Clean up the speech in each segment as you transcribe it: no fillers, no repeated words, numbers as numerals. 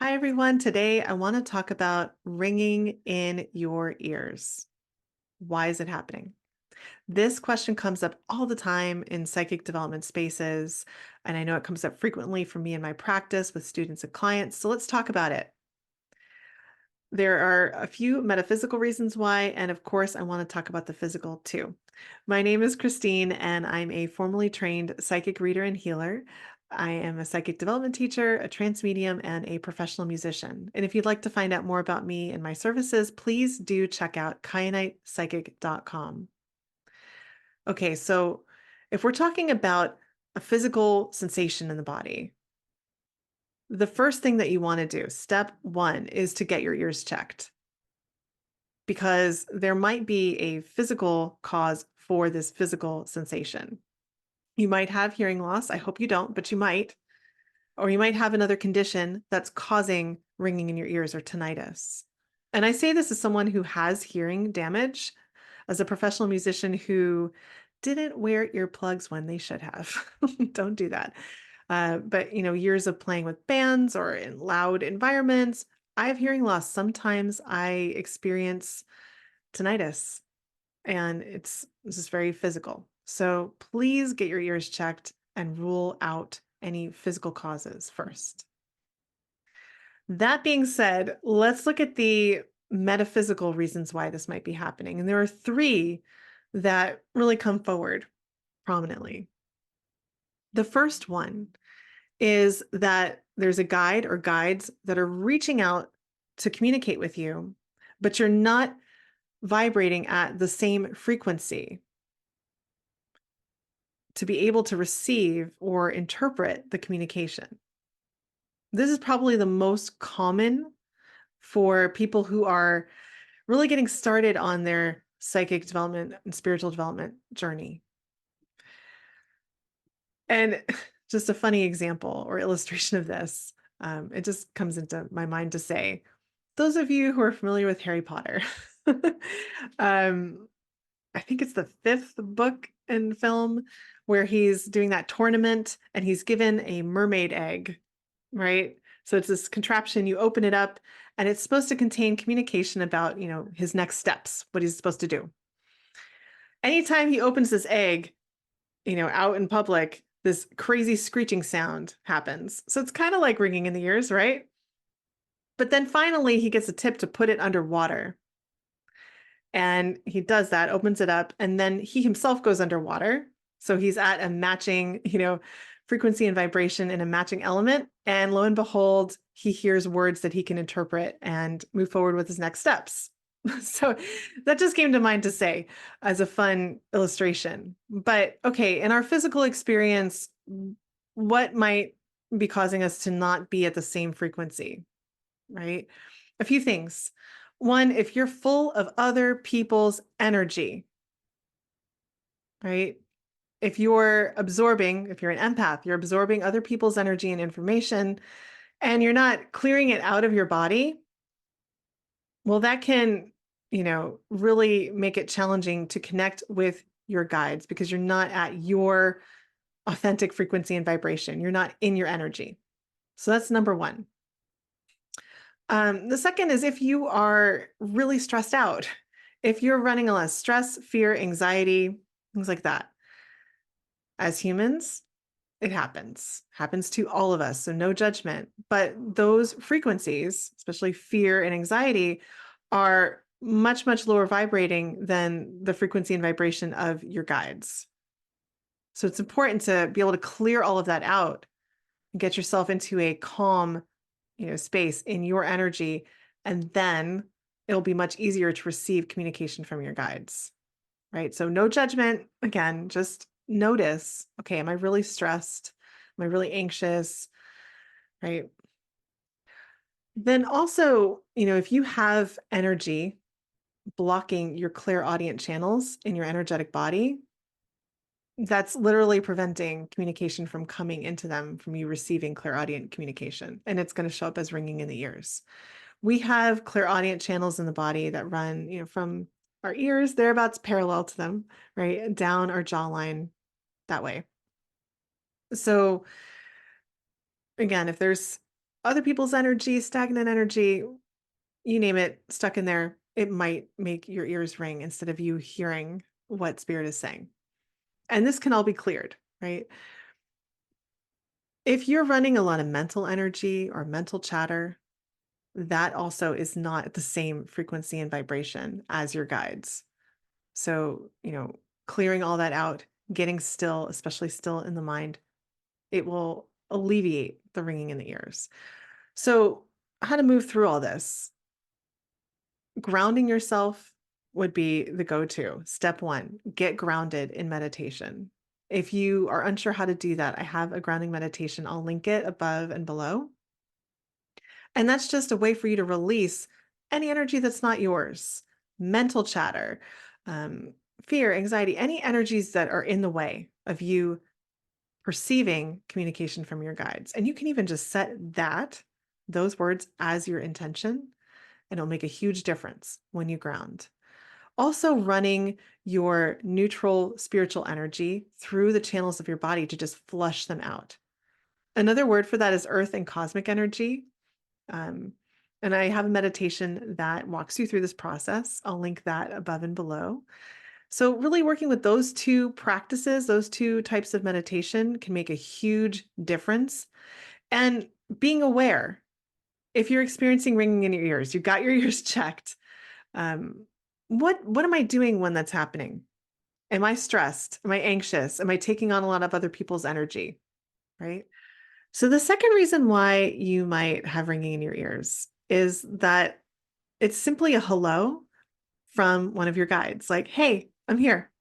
Hi, everyone. Today, I want to talk about ringing in your ears. Why is it happening? This question comes up all the time in psychic development spaces, and I know it comes up frequently for me in my practice with students and clients. So let's talk about it. There are a few metaphysical reasons why, and of course, I want to talk about the physical too. My name is Christine, and I'm a formally trained psychic reader and healer. I am a psychic development teacher, a trance medium, and a professional musician. And if you'd like to find out more about me and my services, please do check out kyanitepsychic.com. Okay, so if we're talking about a physical sensation in the body, the first thing that you want to do, step one, is to get your ears checked because there might be a physical cause for this physical sensation. You might have hearing loss. I hope you don't, but you might. Or you might have another condition that's causing ringing in your ears or tinnitus. And I say this as someone who has hearing damage, as a professional musician who didn't wear earplugs when they should have. Don't do that. But years of playing with bands or in loud environments, I have hearing loss. Sometimes I experience tinnitus, and this is very physical. So please get your ears checked and rule out any physical causes first. That being said, let's look at the metaphysical reasons why this might be happening. And there are three that really come forward prominently. The first one is that there's a guide or guides that are reaching out to communicate with you, but you're not vibrating at the same frequency to be able to receive or interpret the communication. This is probably the most common for people who are really getting started on their psychic development and spiritual development journey. And just a funny example or illustration of this, it just comes into my mind to say, those of you who are familiar with Harry Potter, um, I think it's the fifth book and film where he's doing that tournament and he's given a mermaid egg, right? So it's this contraption, you open it up and it's supposed to contain communication about, his next steps, what he's supposed to do. Anytime he opens this egg, out in public, this crazy screeching sound happens. So it's kind of like ringing in the ears, right? But then finally he gets a tip to put it underwater. And he does that, opens it up, and then he himself goes underwater. So he's at a matching, frequency and vibration in a matching element. And lo and behold, he hears words that he can interpret and move forward with his next steps. So that just came to mind to say as a fun illustration. But okay, in our physical experience, what might be causing us to not be at the same frequency, right? A few things. One, if you're full of other people's energy, right? If you're if you're an empath, you're absorbing other people's energy and information and you're not clearing it out of your body, well, that can, really make it challenging to connect with your guides because you're not at your authentic frequency and vibration. You're not in your energy. So that's number one. The second is if you are really stressed out, if you're running a lot of stress, fear, anxiety, things like that. As humans, it happens to all of us. So no judgment. But those frequencies, especially fear and anxiety, are much, much lower vibrating than the frequency and vibration of your guides. So it's important to be able to clear all of that out and get yourself into a calm, space in your energy. And then it'll be much easier to receive communication from your guides, right? So no judgment. Again, just notice, okay, am I really stressed? Am I really anxious? Right. Then also, if you have energy blocking your clairaudient channels in your energetic body, that's literally preventing communication from coming into them, from you receiving clairaudient communication. And it's going to show up as ringing in the ears. We have clairaudient channels in the body that run, from our ears, thereabouts parallel to them, right? Down our jawline that way. So again, if there's other people's energy, stagnant energy, you name it, stuck in there, it might make your ears ring instead of you hearing what spirit is saying. And this can all be cleared, right? If you're running a lot of mental energy or mental chatter, that also is not at the same frequency and vibration as your guides. So, clearing all that out, getting still, especially still in the mind, it will alleviate the ringing in the ears. So, how to move through all this? Grounding yourself would be the go to. Step one, get grounded in meditation. If you are unsure how to do that, I have a grounding meditation. I'll link it above and below. And that's just a way for you to release any energy that's not yours, mental chatter, um, fear, anxiety, any energies that are in the way of you perceiving communication from your guides. And you can even just set those words as your intention, and it'll make a huge difference when you ground. Also, running your neutral spiritual energy through the channels of your body to just flush them out. Another word for that is earth and cosmic energy. Um, and I have a meditation that walks you through this process. I'll link that above and below. So, really working with those two practices, those two types of meditation can make a huge difference. And being aware if you're experiencing ringing in your ears, you got your ears checked. Um, what am I doing when that's happening? Am I stressed? Am I anxious? Am I taking on a lot of other people's energy? Right. So, the second reason why you might have ringing in your ears is that it's simply a hello from one of your guides, like, hey, I'm here.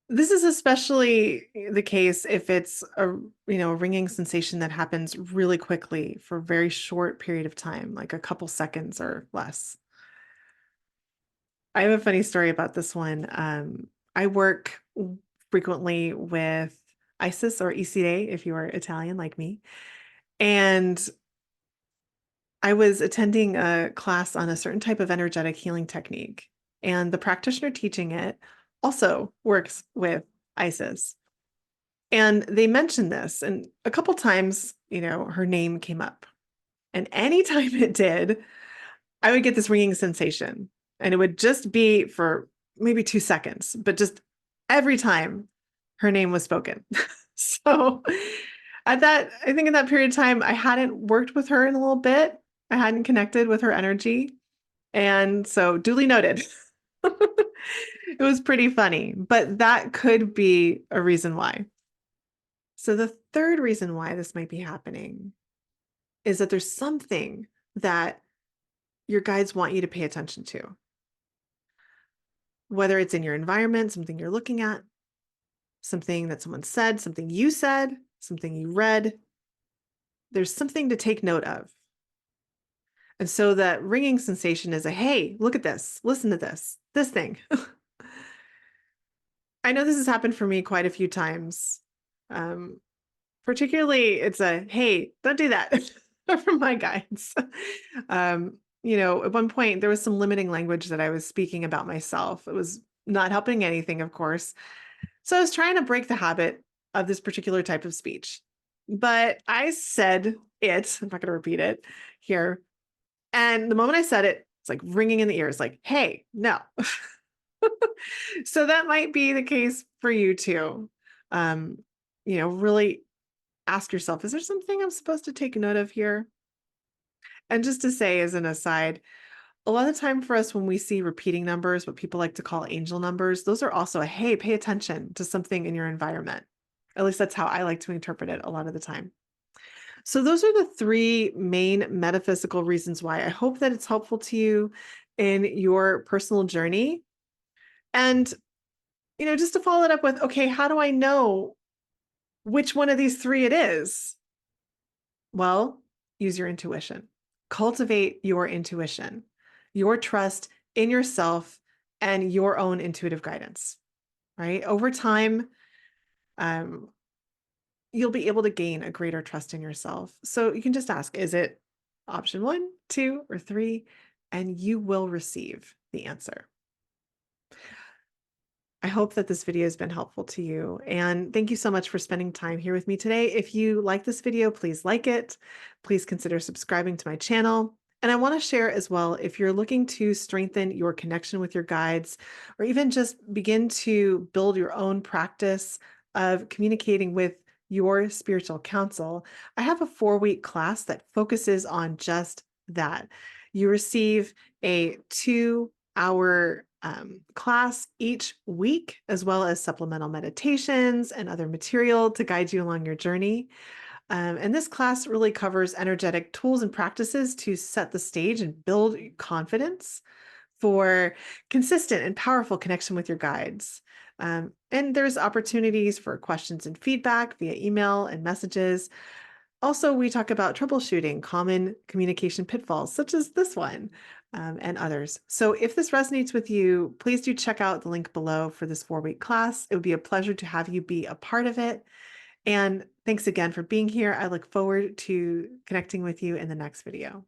This is especially the case if it's a ringing sensation that happens really quickly for a very short period of time, like a couple seconds or less. I have a funny story about this one. I work frequently with ISIS or ECA if you are Italian like me. And I was attending a class on a certain type of energetic healing technique, and the practitioner teaching it also works with ISIS. And they mentioned this, and a couple times, her name came up. And anytime it did, I would get this ringing sensation. And it would just be for maybe 2 seconds, but just every time her name was spoken. So I think in that period of time, I hadn't worked with her in a little bit. I hadn't connected with her energy. And so duly noted. It was pretty funny, but that could be a reason why. So the third reason why this might be happening is that there's something that your guides want you to pay attention to, whether it's in your environment, something you're looking at, something that someone said, something you said, something you read. There's something to take note of. And so that ringing sensation is a, hey, look at this, listen to this thing. I know this has happened for me quite a few times. Um, Particularly, it's a, hey, don't do that from my guides. At one point, there was some limiting language that I was speaking about myself. It was not helping anything, of course. So I was trying to break the habit of this particular type of speech. But I said it, I'm not going to repeat it here. And the moment I said it, it's like ringing in the ears, like, hey, no. So that might be the case for you too. Um, really ask yourself, is there something I'm supposed to take note of here? And just to say, as an aside, a lot of the time for us, when we see repeating numbers, what people like to call angel numbers, those are also a, hey, pay attention to something in your environment. At least that's how I like to interpret it a lot of the time. So, those are the three main metaphysical reasons why. I hope that it's helpful to you in your personal journey. And, just to follow it up with, okay, how do I know which one of these three it is? Well, use your intuition. Cultivate your intuition, your trust in yourself and your own intuitive guidance, right? Over time, um, you'll be able to gain a greater trust in yourself. So you can just ask, is it option 1, 2, or 3? And you will receive the answer. I hope that this video has been helpful to you. And thank you so much for spending time here with me today. If you like this video, please like it. Please consider subscribing to my channel. And I want to share as well, if you're looking to strengthen your connection with your guides, or even just begin to build your own practice of communicating with your spiritual counsel, I have a 4-week class that focuses on just that. You receive a 2-hour class each week, as well as supplemental meditations and other material to guide you along your journey. And this class really covers energetic tools and practices to set the stage and build confidence for consistent and powerful connection with your guides. And there's opportunities for questions and feedback via email and messages. Also, we talk about troubleshooting common communication pitfalls, such as this one, and others. So, if this resonates with you, please do check out the link below for this 4-week class. It would be a pleasure to have you be a part of it. And thanks again for being here. I look forward to connecting with you in the next video.